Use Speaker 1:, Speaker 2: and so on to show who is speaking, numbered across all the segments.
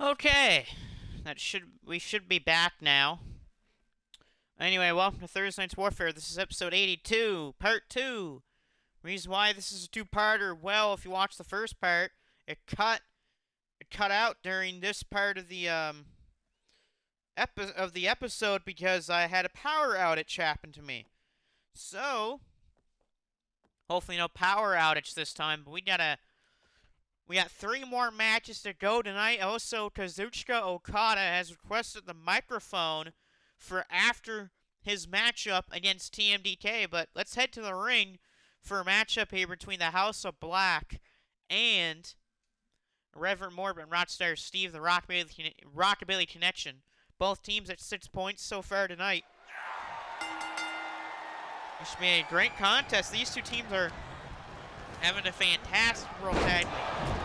Speaker 1: Okay, we should be back now. Anyway, welcome to Thursday Night's Warfare. This is episode 82, part 2. Reason why this is a two-parter, well, if you watch the first part, it cut out during this part of the episode because I had a power outage happen to me. So, hopefully no power outage this time, but we got 3 more matches to go tonight. Also, Kazuchika Okada has requested the microphone for after his matchup against TMDK. But let's head to the ring for a matchup here between the House of Black and Reverend Morbid and Rockstar Steve, the Rockabilly Connection. Both teams at 6 points so far tonight. This should be a great contest. These two teams are having a fantastic World Tag League.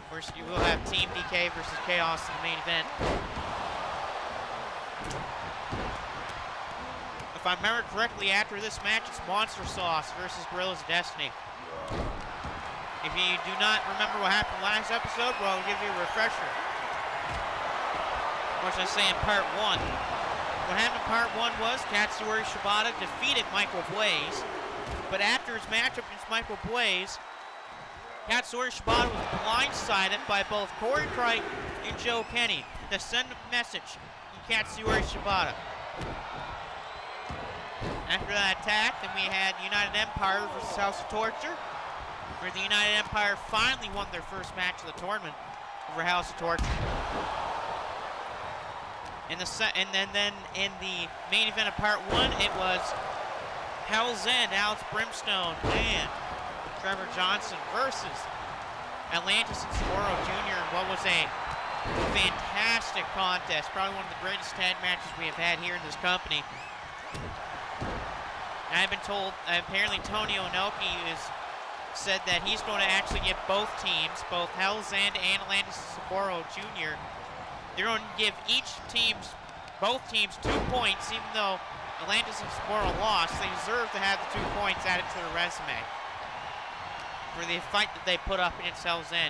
Speaker 1: Of course, you will have Team DK versus Chaos in the main event. If I remember correctly, after this match, it's Monster Sauce versus Gorillas of Destiny. If you do not remember what happened last episode, well, I'll give you a refresher. What should I say in part 1? What happened in part 1 was Katsuyori Shibata defeated Michael Blaze. But after his matchup against Michael Blaze, Katsuyori Shibata was blindsided by both Corey Crichton and Joe Kenny to send a message to Katsuyori Shibata. After that attack, then we had United Empire versus House of Torture, where the United Empire finally won their first match of the tournament over House of Torture. And then in the main event of part 1, it was Hell's End, Alex Brimstone, and Trevor Johnson versus Atlantis and Sapporo Jr. in what was a fantastic contest. Probably one of the greatest tag matches we have had here in this company. And I've been told, apparently Tony Onoki has said that he's going to actually give both teams, both Hell's End and Atlantis and Sapporo Jr., they're going to give both teams 2 points, even though Atlantis and Sapporo lost. They deserve to have the 2 points added to their resume for the fight that they put up against Hell's End.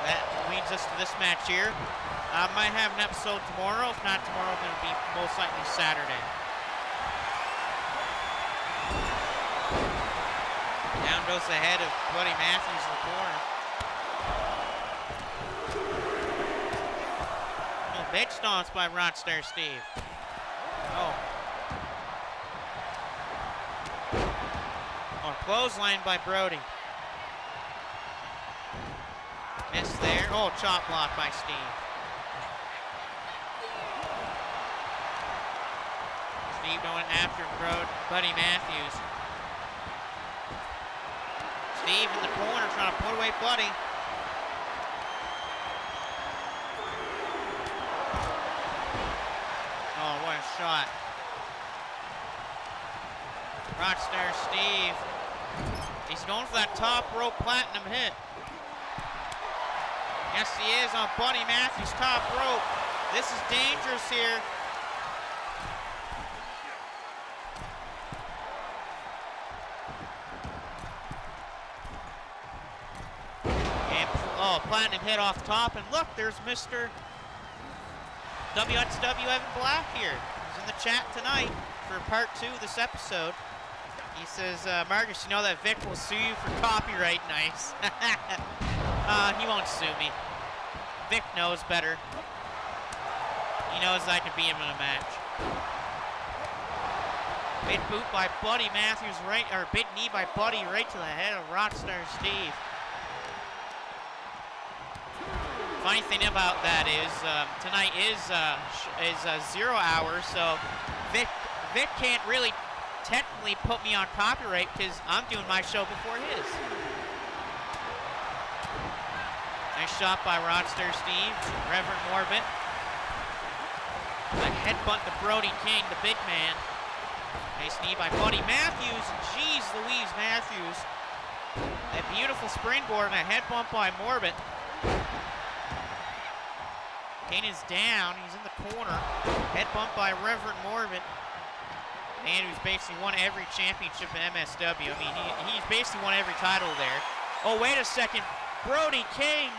Speaker 1: That leads us to this match here. I might have an episode tomorrow. If not tomorrow, then it'll be most likely Saturday. Down goes the head of Buddy Matthews in the corner. Oh, big stomps by Rockstar Steve. Oh, clothesline by Brody. Missed there. Oh, chop block by Steve. Steve going after Buddy Matthews. Steve in the corner trying to put away Buddy. Oh, what a shot. Rockstar Steve. He's going for that top rope platinum hit. Yes, he is on Buddy Matthews' top rope. This is dangerous here. And, platinum hit off the top. And look, there's Mr. WXW Evan Black here. He's in the chat tonight for part 2 of this episode. He says, Marcus, you know that Vic will sue you for copyright. Nice. He won't sue me. Vic knows better. He knows I can beat him in a match. Big boot by Buddy Matthews big knee by Buddy right to the head of Rockstar Steve. Funny thing about that is, tonight is 0 hour, so Vic can't really technically put me on copyright because I'm doing my show before his. Nice shot by Rockstar Steve, Reverend Morbid. A headbutt to Brody King, the big man. Nice knee by Buddy Matthews. Jeez Louise Matthews. A beautiful springboard and a head bump by Morbid. Kane is down. He's in the corner. Head bump by Reverend Morbid. man who's basically won every championship in MSW. I mean, he's basically won every title there. Oh, wait a second. Brody King.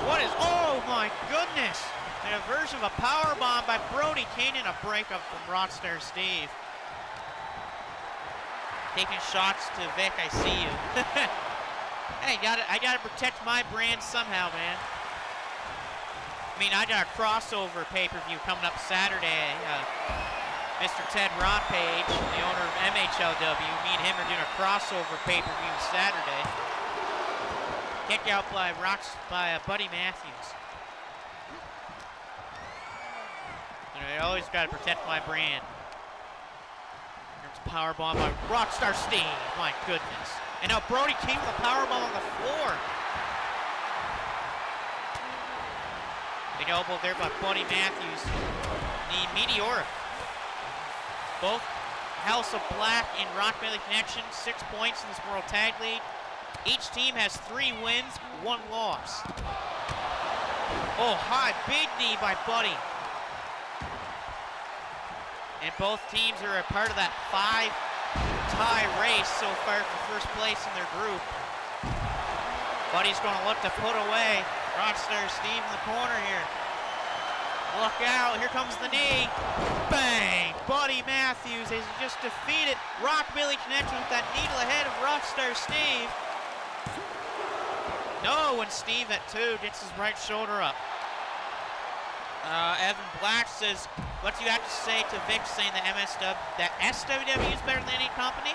Speaker 1: What is, oh my goodness. And a version of a power bomb by Brody King and a breakup from Rockstar Steve. Taking shots to Vic, I see you. Hey, I gotta protect my brand somehow, man. I mean, I got a crossover pay-per-view coming up Saturday. Mr. Ted Ronpage, the owner of MHLW, me and him are doing a crossover pay-per-view Saturday. Kick out by Buddy Matthews. You know, I always got to protect my brand. There's a powerbomb by Rockstar Steve. My goodness. And now Brody King with a powerbomb on the floor. Big elbow there by Buddy Matthews. The Meteoric. Both House of Black and Rock Melee Connection, 6 points in this World Tag League. Each team has 3 wins, 1 loss. Oh, high, big knee by Buddy. And both teams are a part of that 5-tie race so far for first place in their group. Buddy's going to look to put away Rockstar Steve in the corner here. Look out, here comes the knee. Bang! Buddy Matthews has just defeated Rock Melee Connection with that knee to the head of Rockstar Steve. No, and Steve at 2 gets his right shoulder up. Evan Black says, what do you have to say to Vic saying that SWW is better than any company?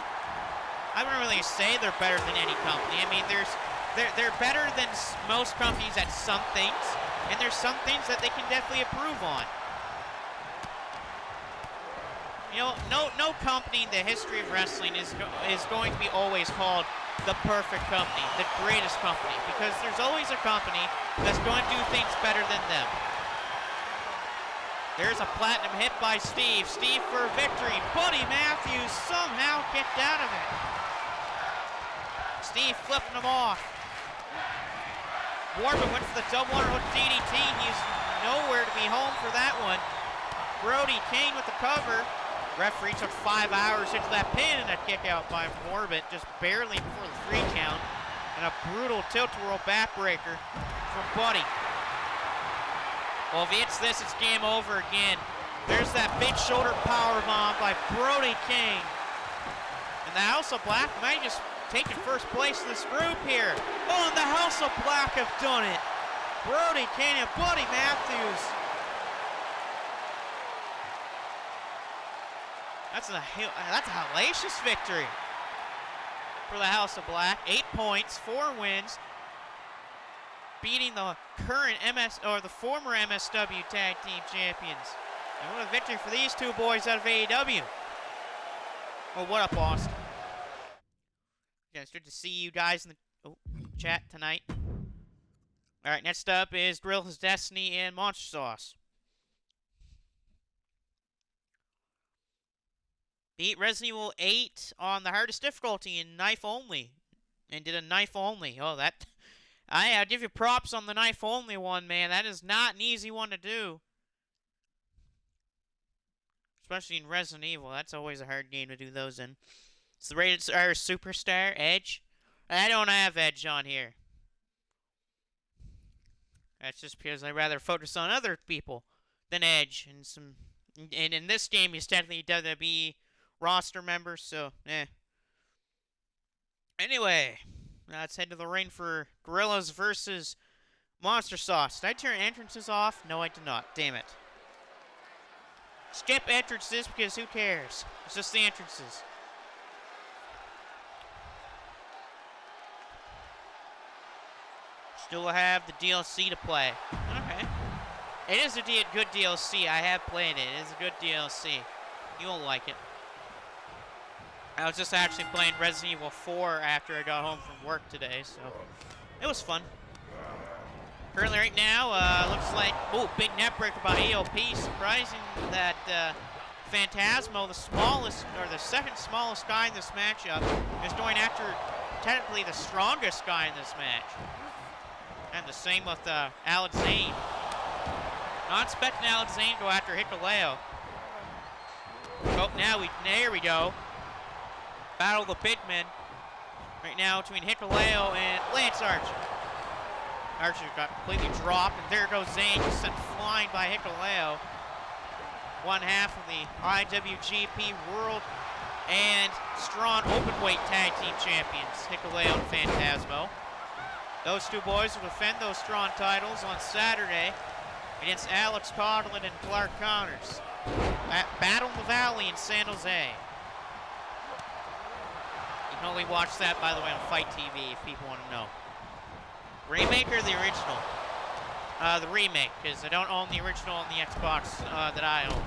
Speaker 1: I wouldn't really say they're better than any company. I mean, they're better than most companies at some things, and there's some things that they can definitely improve on. You know, no company in the history of wrestling is going to be always called the perfect company, the greatest company, because there's always a company that's going to do things better than them. There's a platinum hit by Steve. Steve for victory. Buddy Matthews somehow kicked out of it. Steve flipping him off. Warbin went for the double underhook DDT. He's nowhere to be home for that one. Brody King with the cover. Referee took 5 hours into that pin and a kick out by Morbid, just barely before the 3 count. And a brutal tilt-a-whirl backbreaker from Buddy. Well, if he hits this, it's game over again. There's that big shoulder powerbomb by Brody King. And the House of Black might just taking first place in this group here. Oh, and the House of Black have done it. Brody King and Buddy Matthews. That's a hellacious victory for the House of Black. 8 points, 4 wins, beating the current the former MSW Tag Team Champions. And what a victory for these 2 boys out of AEW. Well, what up, Austin? Yeah, it's good to see you guys in the chat tonight. All right, next up is Guerrilla's Destiny and Monster Sauce. Beat Resident Evil 8 on the hardest difficulty in knife only. And did a knife only. Oh, that... I'll give you props on the knife only one, man. That is not an easy one to do. Especially in Resident Evil. That's always a hard game to do those in. It's the rated R Superstar, Edge. I don't have Edge on here. That's just because I'd rather focus on other people than Edge. And in this game, he's technically WWE roster member, so, Anyway, let's head to the ring for Gorillas versus Monster Sauce. Did I turn entrances off? No, I did not. Damn it. Skip entrances because who cares? It's just the entrances. Still have the DLC to play. Okay. It is a good DLC. I have played it. It is a good DLC. You'll like it. I was just actually playing Resident Evil 4 after I got home from work today, so it was fun. Currently right now, looks like, big net breaker by EOP. Surprising that Phantasmo, the second smallest guy in this matchup, is going after technically the strongest guy in this match. And the same with Alex Zane. Not expecting Alex Zane to go after Hikuleo. Oh, now there we go. Battle of the big men. Right now between Hikuleo and Lance Archer. Archer got completely dropped, and there goes Zayn, just sent flying by Hikuleo. One half of the IWGP World and Strong Openweight Tag Team Champions, Hikuleo and Phantasmo. Those two boys will defend those Strong titles on Saturday against Alex Coughlin and Clark Connors at Battle in the Valley in San Jose. You can only watch that, by the way, on Fight TV if people want to know. Remake or the original? The remake, because I don't own the original on the Xbox that I own.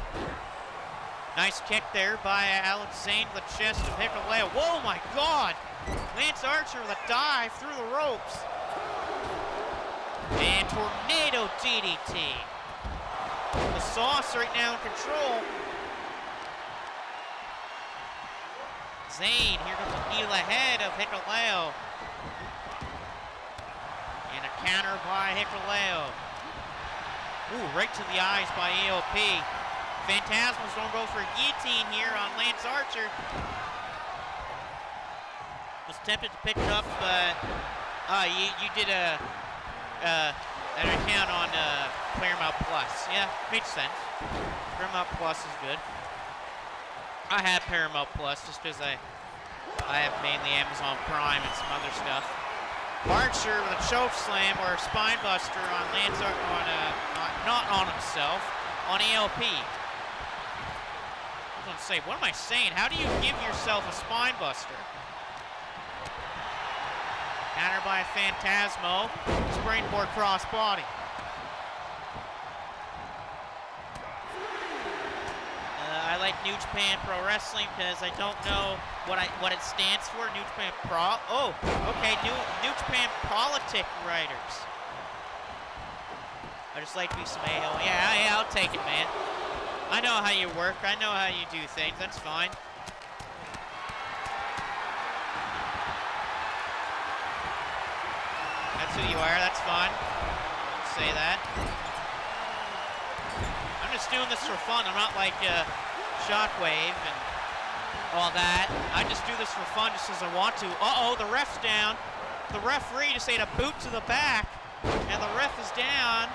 Speaker 1: Nice kick there by Alex Zane to the chest of Hikuleo. Whoa, my God! Lance Archer with a dive through the ropes. And Tornado DDT. The Sauce right now in control. Zane, here comes a knee to the head of Hikuleo. And a counter by Hikuleo. Ooh, right to the eyes by EOP. Phantasmo's gonna go for a guillotine here on Lance Archer. Was tempted to pick it up, but you did an account on Paramount Plus. Yeah, makes sense. Paramount Plus is good. I have Paramount Plus just because I have mainly Amazon Prime and some other stuff. Archer with a choke slam or a spine buster on Lance not on himself, on ELP. I was gonna say, what am I saying? How do you give yourself a spine buster? Counter by Phantasmo, springboard crossbody. I like New Japan Pro Wrestling because I don't know what it stands for. New Japan Pro. Oh, okay. New Japan Politic Writers. I just like to be some a-hole. Yeah, I'll take it, man. I know how you work. I know how you do things. That's fine. That's who you are. That's fine. Say that. I'm just doing this for fun. I'm not like Shockwave and all that. I just do this for fun just as I want to. Uh-oh, the ref's down. The referee just ate a boot to the back, and the ref is down,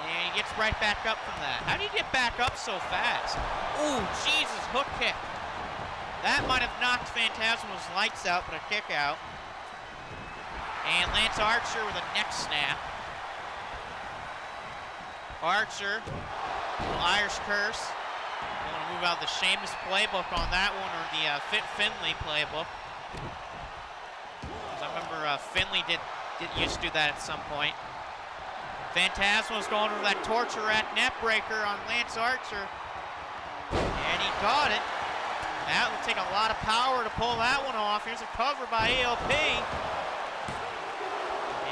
Speaker 1: and he gets right back up from that. How do you get back up so fast? Ooh, Jesus, hook kick. That might have knocked Phantasmo's lights out, but a kick out. And Lance Archer with a neck snap. Archer, little Irish curse. I'm going to move out the Sheamus playbook on that one, or the Fit Finlay playbook. Because I remember Finlay did used to do that at some point. Phantasmo's going for that torture rack net breaker on Lance Archer. And he got it. That would take a lot of power to pull that one off. Here's a cover by ELP.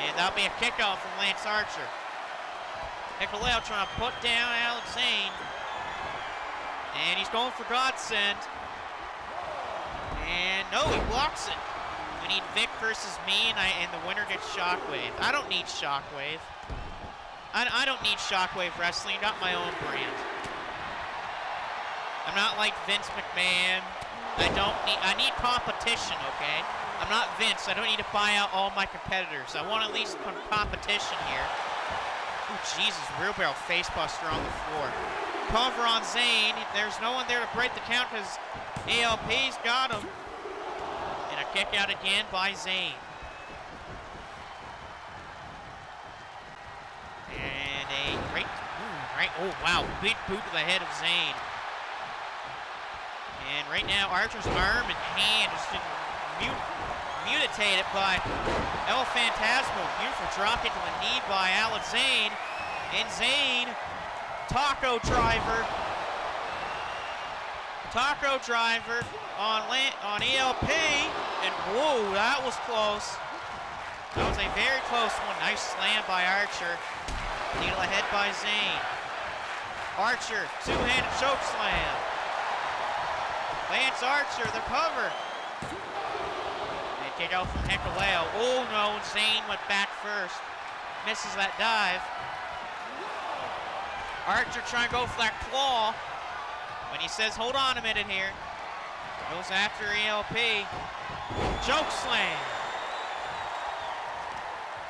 Speaker 1: And that'll be a kickoff from Lance Archer. Hikuleo trying to put down Alex Zane. And he's going for Godsend. And no, he blocks it. We need Vic versus me, and the winner gets Shockwave. I don't need Shockwave. I don't need Shockwave Wrestling. Got my own brand. I'm not like Vince McMahon. I need competition, okay? I'm not Vince. I don't need to buy out all my competitors. I want at least competition here. Ooh, Jesus, wheelbarrow facebuster on the floor. Cover on Zane. There's no one there to break the count because ALP's got him. And a kick out again by Zane. And a oh wow, big boot to the head of Zane. And right now, Archer's arm and hand is just mutated by El Phantasmo. Beautiful drop into the knee by Alex Zane. And Zane, taco driver on ELP. And whoa, that was close. That was a very close one. Nice slam by Archer. Needle ahead by Zane. Archer, two-handed choke slam. Lance Archer, the cover. And kick out from Hikuleo. Oh no, Zane went back first. Misses that dive. Archer trying to go for that claw. When he says, hold on a minute here. Goes after ELP. Choke slam.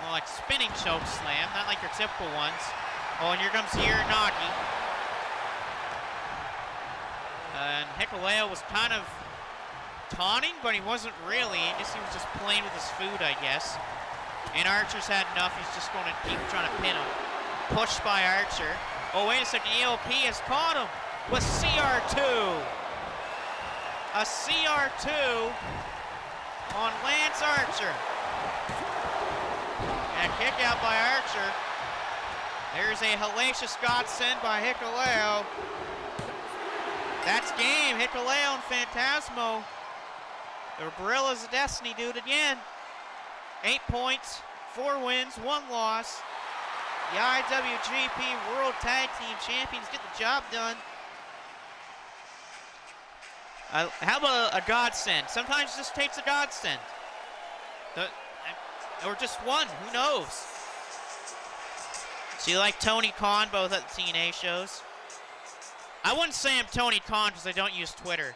Speaker 1: Well, like spinning choke slam, not like your typical ones. Oh, and here comes Uranagi. And Hikuleo was kind of taunting, but he wasn't really. He was just playing with his food, I guess. And Archer's had enough. He's just going to keep trying to pin him. Pushed by Archer. Oh, wait a second. ELP has caught him with CR2. A CR2 on Lance Archer. And a kick out by Archer. There's a hellacious godsend by Hikuleo. That's game. Hikuleo and Phantasmo. The Gorillas of Destiny do it again. 8 points, 4 wins, 1 loss. The IWGP World Tag Team Champions get the job done. How about a godsend? Sometimes it just takes a godsend. Or just one, who knows? So you like Tony Khan both at the TNA shows? I wouldn't say I'm Tony Khan because I don't use Twitter.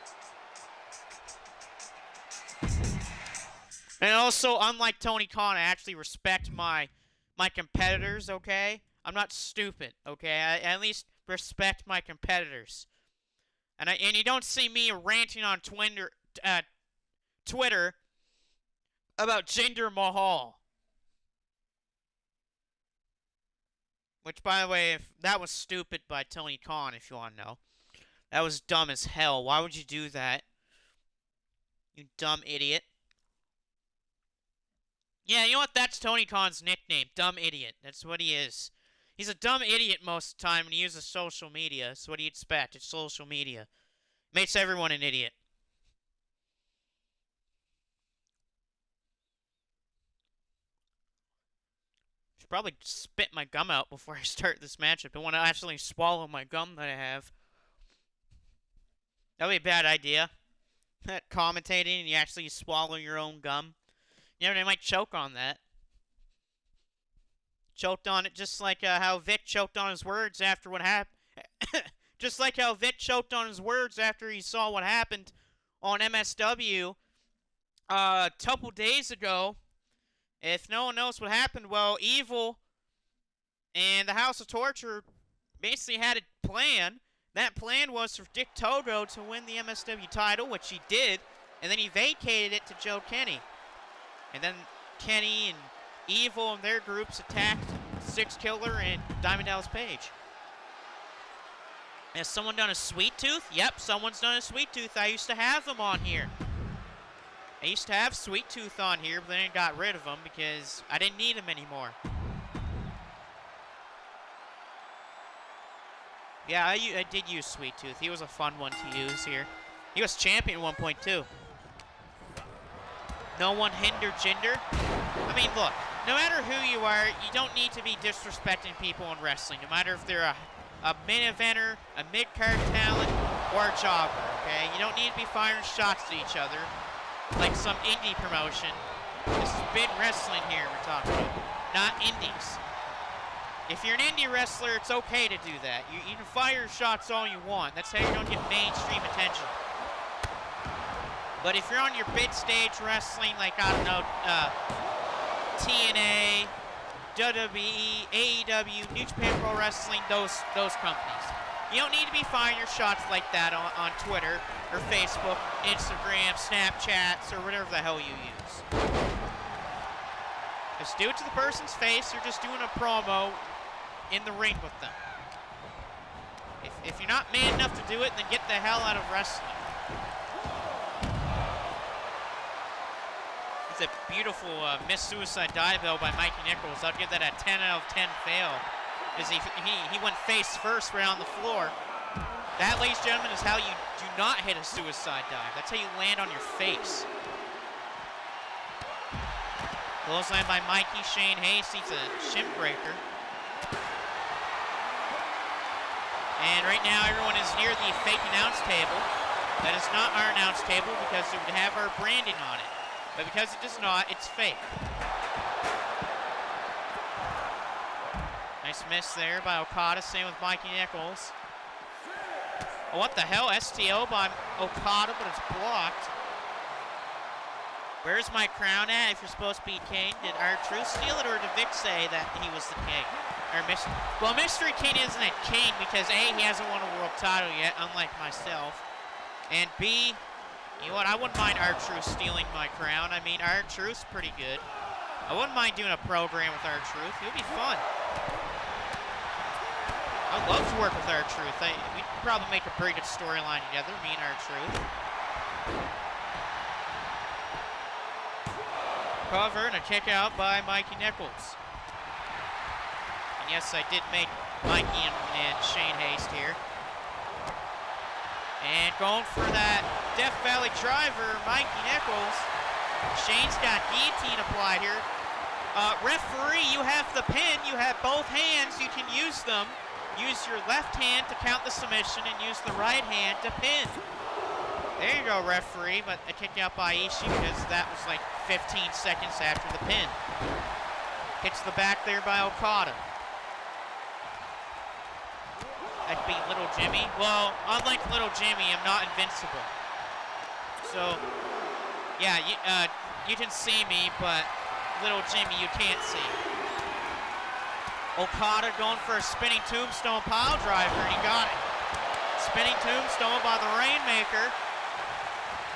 Speaker 1: And also, unlike Tony Khan, I actually respect my competitors, okay? I'm not stupid, okay? I at least respect my competitors. And you don't see me ranting on Twitter about Jinder Mahal. Which, by the way, that was stupid by Tony Khan, if you want to know. That was dumb as hell. Why would you do that? You dumb idiot. Yeah, you know what? That's Tony Khan's nickname. Dumb idiot. That's what he is. He's a dumb idiot most of the time when he uses social media. That's what you expect. It's social media. Makes everyone an idiot. Should probably spit my gum out before I start this matchup. I want to actually swallow my gum that I have. That would be a bad idea. Commentating and you actually swallow your own gum. You know, they might choke on that. Choked on it just like how Vic choked on his words after what happened. Just like how Vic choked on his words after he saw what happened on MSW a couple days ago. If no one knows what happened, well, Evil and the House of Torture basically had a plan. That plan was for Dick Togo to win the MSW title, which he did, and then he vacated it to Joe Kenny. And then Kenny and Evil and their groups attacked Six Killer and Diamond Dallas Page. Has someone done a Sweet Tooth? Yep, someone's done a Sweet Tooth. I used to have them on here. I used to have Sweet Tooth on here, but then I got rid of them because I didn't need them anymore. Yeah, I did use Sweet Tooth. He was a fun one to use here. He was champion at one point, too. No one hinder Jinder. I mean, look, no matter who you are, you don't need to be disrespecting people in wrestling, no matter if they're a main eventer, a mid-card talent, or a jobber, okay? You don't need to be firing shots at each other like some indie promotion. This is big wrestling here we're talking about, not indies. If you're an indie wrestler, it's okay to do that. You can fire shots all you want. That's how you don't get mainstream attention. But if you're on your big stage wrestling, like, I don't know, TNA, WWE, AEW, New Japan Pro Wrestling, those companies, you don't need to be firing your shots like that on Twitter or Facebook, Instagram, Snapchats, or whatever the hell you use. Just do it to the person's face. You're just doing a promo in the ring with them. If you're not man enough to do it, then get the hell out of wrestling. It's a beautiful missed suicide dive though by Mikey Nichols. I'd give that a 10 out of 10 fail. Because he went face first right on the floor. That, ladies and gentlemen, is how you do not hit a suicide dive. That's how you land on your face. Clothesline by Mikey. Shane Hayes sees a shin breaker. And right now everyone is near the fake announce table. That is not our announce table because it would have our branding on it. But because it does not, it's fake. Nice miss there by Okada, same with Mikey Nichols. Oh, what the hell? STO by Okada, but it's blocked. Where's my crown at if you're supposed to be king? Did R-Truth steal it, or did Vic say that he was the king? Well, Mystery King isn't a king because A, he hasn't won a world title yet, unlike myself. And B, you know what, I wouldn't mind R-Truth stealing my crown. I mean, R-Truth's pretty good. I wouldn't mind doing a program with R-Truth. It would be fun. I'd love to work with R-Truth. We'd probably make a pretty good storyline together, me and R-Truth. Cover and a kick out by Mikey Nichols. And yes, I did make Mikey and Shane Haste here. And going for that Death Valley driver, Mikey Nichols. Shane's got guillotine applied here. Referee, you have the pin. You have both hands. You can use them. Use your left hand to count the submission and use the right hand to pin. There you go, referee. But a kick out by Ishii because that was like 15 seconds after the pin. Hits the back there by Okada. That'd be Little Jimmy. Well, unlike Little Jimmy, I'm not invincible. So, yeah, you can see me, but Little Jimmy, you can't see. Okada going for a spinning tombstone pile driver, and he got it. Spinning tombstone by the Rainmaker.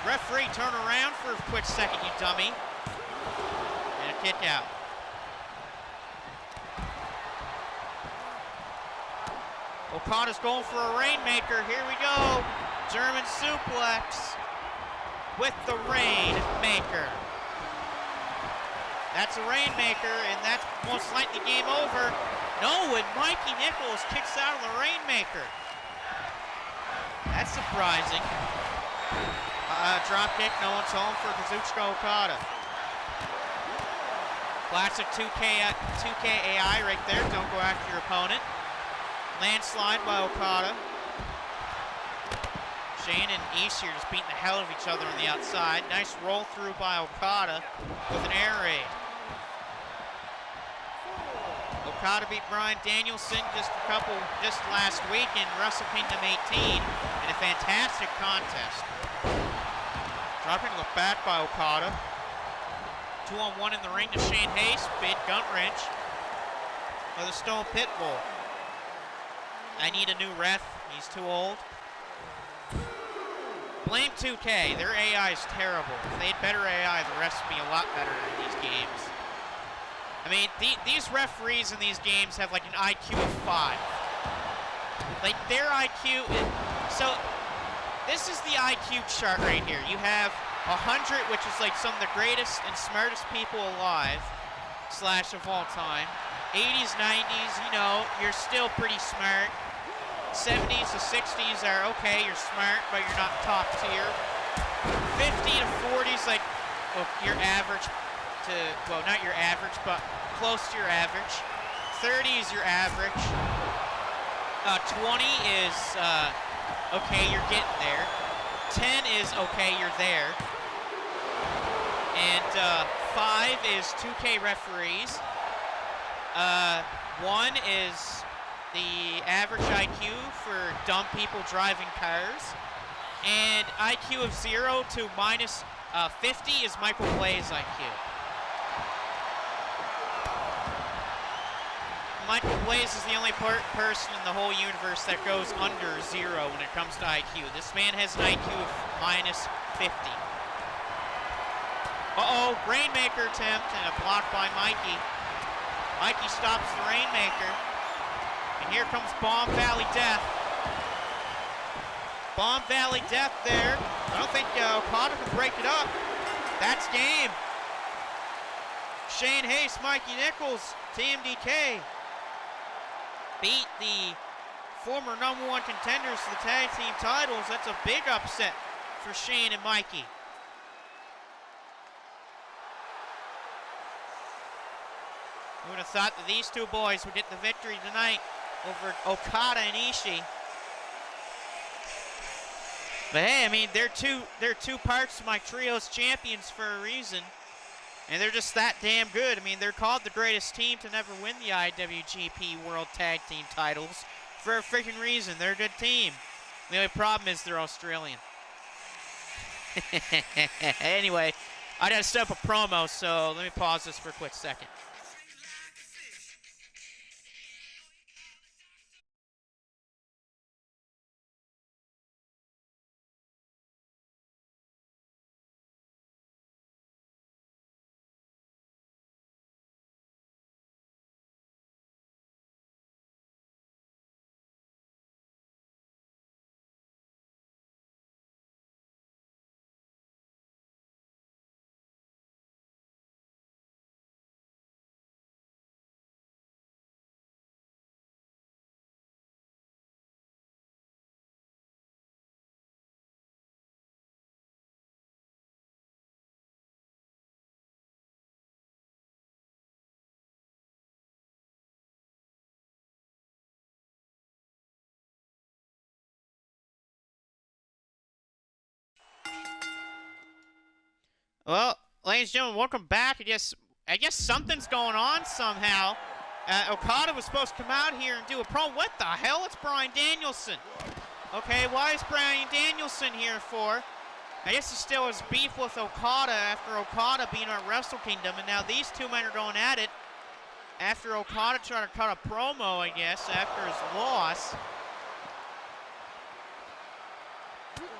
Speaker 1: Referee, turn around for a quick second, you dummy. And a kick out. Okada's going for a Rainmaker. Here we go. German suplex with the Rainmaker. That's a Rainmaker, and that's most likely game over. No, and Mikey Nichols kicks out of the Rainmaker. That's surprising. Drop kick, no one's home for Kazuchika Okada. Classic 2K AI right there. Don't go after your opponent. Landslide by Okada. Shane and Ishii are just beating the hell out of each other on the outside. Nice roll through by Okada with an air raid. Okada beat Bryan Danielson just last week in Wrestle Kingdom 18 in a fantastic contest. Dropping the back by Okada. 2-on-1 in the ring to Shane Haste. Big gun wrench for the Stone Pit Bull. I need a new ref. He's too old. Blame 2K. Their AI is terrible. If they had better AI, the refs would be a lot better in these games. I mean, these referees in these games have like an IQ of 5. Like their IQ so this is the IQ chart right here. You have 100, which is like some of the greatest and smartest people alive, / of all time. 80s, 90s, you know, you're still pretty smart. 70s to 60s are okay, you're smart, but you're not top tier. 50 to 40s, like, well, your average to, well, not your average, but close to your average. 30 is your average. 20 is, okay, you're getting there. 10 is, okay, you're there. And 5 is 2K referees. 1 is the average IQ for dumb people driving cars. And IQ of 0 to minus 50 is Michael Blay's IQ. Michael Blaze is the only person in the whole universe that goes under 0 when it comes to IQ. This man has an IQ of minus 50. Uh-oh, Rainmaker attempt and a block by Mikey. Mikey stops the Rainmaker. And here comes Bomb Valley Death. Bomb Valley Death there. I don't think Okada can break it up. That's game. Shane Haste, Mikey Nichols, TMDK. Beat the former #1 contenders to the tag team titles. That's a big upset for Shane and Mikey. Who would have thought that these two boys would get the victory tonight over Okada and Ishii? But hey, I mean, they're two parts of my trios champions for a reason. And they're just that damn good. I mean, they're called the greatest team to never win the IWGP World Tag Team titles for a freaking reason. They're a good team. The only problem is they're Australian. Anyway, I gotta set up a promo, so let me pause this for a quick second. Well, ladies and gentlemen, welcome back. I guess something's going on somehow. Okada was supposed to come out here and do a promo. What the hell? It's Bryan Danielson. Okay, why is Bryan Danielson here for? I guess he still has beef with Okada after Okada being at Wrestle Kingdom, and now these two men are going at it after Okada tried to cut a promo, I guess, after his loss.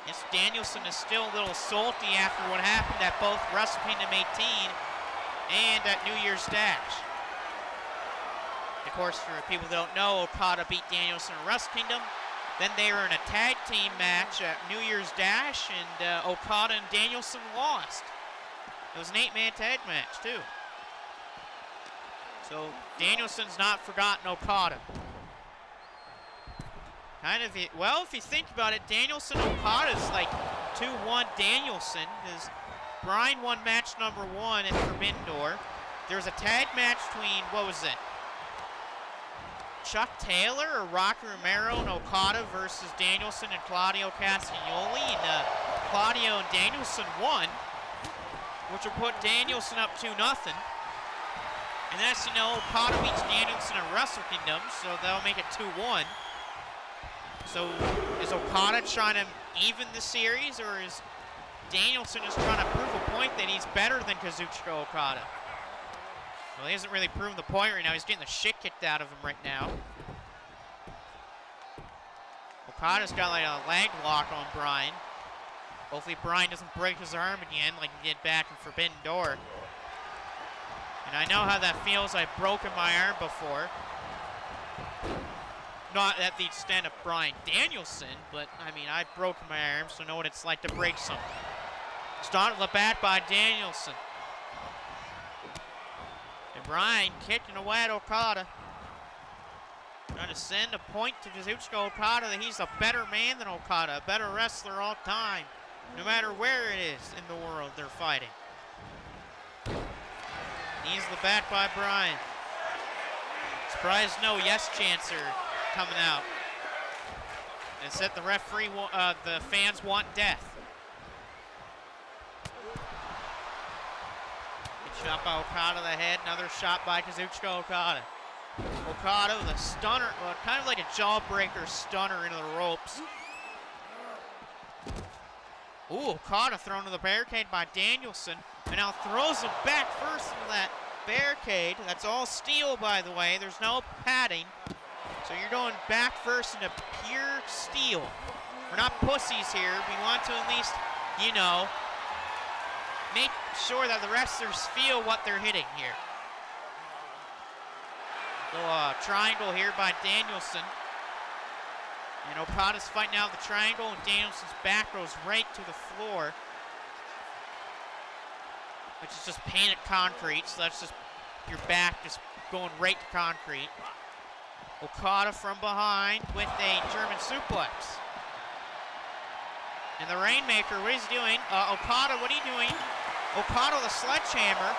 Speaker 1: Yes, Danielson is still a little salty after what happened at both Wrestle Kingdom 18 and at New Year's Dash. Of course, for people who don't know, Okada beat Danielson at Wrestle Kingdom. Then they were in a tag team match at New Year's Dash, and Okada and Danielson lost. It was an 8-man tag match, too. So Danielson's not forgotten Okada. Well, if you think about it, Danielson Okada's like 2-1 Danielson. Bryan won match number 1 at Forbidden Door. There was a tag match between, what was it? Chuck Taylor or Rocky Romero and Okada versus Danielson and Claudio Castagnoli. And Claudio and Danielson won, which will put Danielson up 2-0. And as you know, Okada beats Danielson at Wrestle Kingdom, so that'll make it 2-1. So is Okada trying to even the series, or is Danielson just trying to prove a point that he's better than Kazuchika Okada? Well, he hasn't really proven the point right now. He's getting the shit kicked out of him right now. Okada's got like a leg lock on Bryan. Hopefully Bryan doesn't break his arm again like he did back in Forbidden Door. And I know how that feels. I've broken my arm before. Not at the extent of Bryan Danielson, but I mean, I've broken my arm, so I know what it's like to break something. Started the bat by Danielson. And Bryan kicking away at Okada. Trying to send a point to Kazuchika Okada that he's a better man than Okada, a better wrestler all time, no matter where it is in the world they're fighting. Needs the bat by Bryan. Surprised no yes chants are coming out. And said the referee, the fans want death. Good shot by Okada to the head. Another shot by Kazuchika Okada. Okada with a stunner, kind of like a jawbreaker stunner into the ropes. Ooh, Okada thrown to the barricade by Danielson. And now throws him back first into that barricade. That's all steel, by the way. There's no padding. So you're going back first into pure steel. We're not pussies here. We want to at least, you know, make sure that the wrestlers feel what they're hitting here. Little triangle here by Danielson. And Okada's fighting out the triangle, and Danielson's back goes right to the floor. Which is just painted concrete, so that's just your back just going right to concrete. Okada from behind with a German suplex. And the Rainmaker, what is he doing? Okada, what are you doing? Okada with a sledgehammer.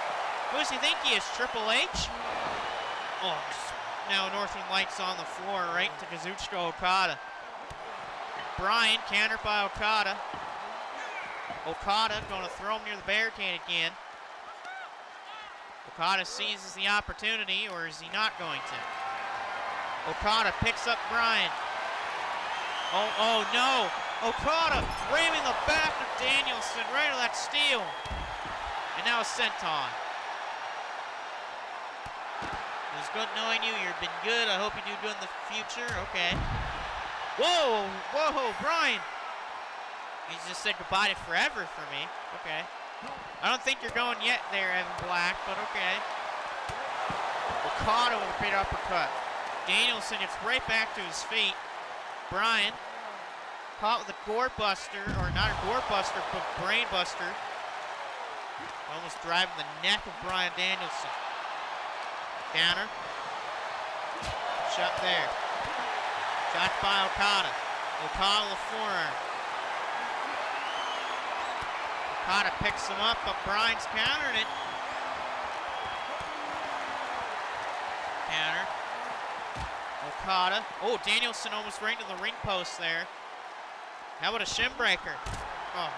Speaker 1: Who does he think he is, Triple H? Oh, now Northern Lights on the floor, right to Kazuchika Okada. Bryan countered by Okada. Okada going to throw him near the barricade again. Okada seizes the opportunity, or is he not going to? Okada picks up Bryan. Oh no! Okada ramming the back of Danielson right to that steel. And now a senton. It was good knowing you. You've been good. I hope you do good in the future. Okay. Whoa! Brian! You just said goodbye to forever for me. Okay. I don't think you're going yet there, Evan Black, but okay. Okada with a great uppercut. Danielson gets right back to his feet. Brian caught with a gore buster, or not a gore buster, but brain buster. Almost driving the neck of Brian Danielson. Counter. Shot there. Shot by Okada. Okada with a forearm. Okada picks him up, but Brian's countering it. Counter. Okada. Oh, Danielson almost right into the ring post there. How about a shin breaker? Oh.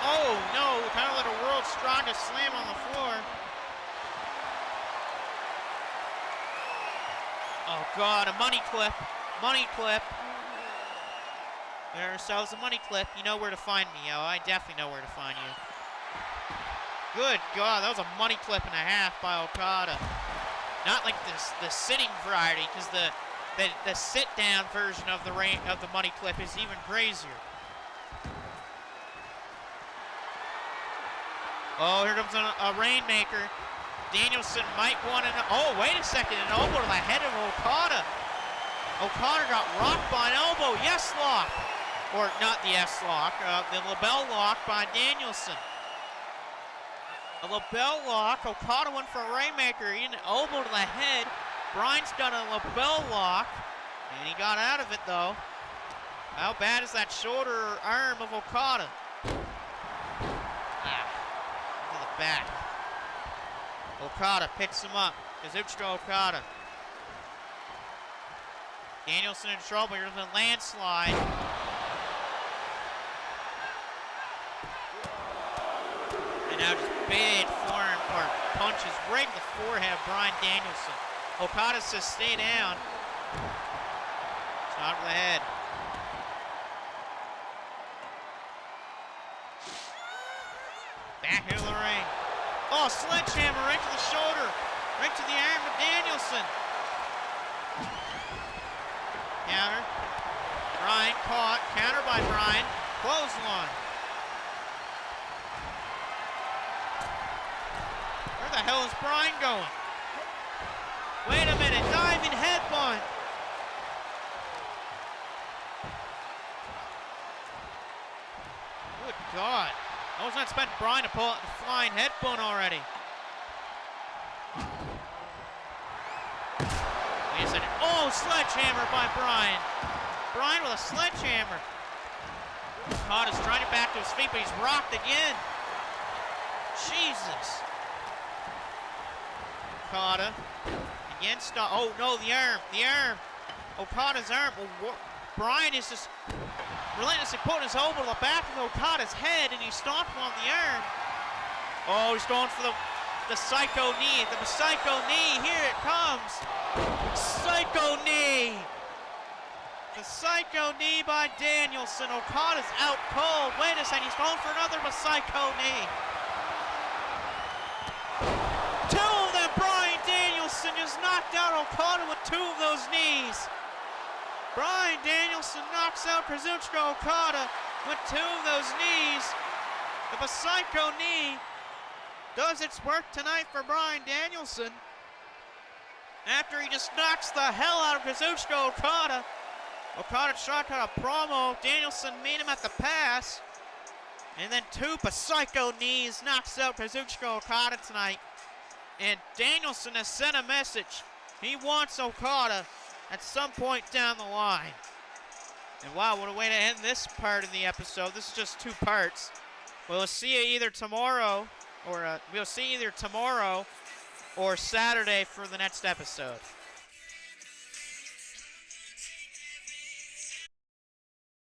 Speaker 1: Oh, no. Kind of let a world's strongest slam on the floor. Oh, God. A money clip. Money clip. We got ourselves a money clip. You know where to find me, yo. I definitely know where to find you. Good God, that was a money clip and a half by Okada. Not like the sitting variety, because the sit-down version of the money clip is even crazier. Oh, here comes a rainmaker. Danielson might want to. Oh, wait a second, an elbow to the head of Okada. Okada got rocked by an elbow. Yes lock. Or not the S-lock, the label lock by Danielson. A label lock. Okada went for a rainmaker. He did an elbow to the head. Brian's done a label lock. And he got out of it, though. How bad is that shoulder or arm of Okada? To the back. Okada picks him up. Kazuchika Okada. Danielson in trouble. Here's a landslide. And now just big forearm or punches right in the forehead of Brian Danielson. Okada says stay down. Shot to the head. Back into the ring. Oh, sledgehammer right to the shoulder. Right to the arm of Danielson. Counter. Brian caught. Counter by Brian. Clothesline. Where the hell is Brian going? Wait a minute, diving headbutt. Good God. I was not expecting Brian to pull out the flying headbutt already. Wait a second. Oh, sledgehammer by Brian. Brian with a sledgehammer. Okada's trying to back to his feet, but he's rocked again. Jesus. Okada against, oh no, the arm, Okada's arm. Brian is just relentlessly putting his elbow to the back of Okada's head, and he's stomping on the arm. Oh, he's going for the psycho knee, the psycho knee, here it comes. Psycho knee. The psycho knee by Danielson. Okada's out cold. Wait a second, he's going for another psycho knee. Just knocked out Okada with two of those knees. Brian Danielson knocks out Kazuchika Okada with two of those knees. The psycho knee does its work tonight for Brian Danielson. After he just knocks the hell out of Kazuchika Okada. Okada tried to a promo. Danielson meet him at the pass. And then two psycho knees knocks out Kazuchika Okada tonight. And Danielson has sent a message. He wants Okada at some point down the line. And wow, what a way to end this part of the episode. This is just two parts. We'll see you either tomorrow, or Saturday for the next episode.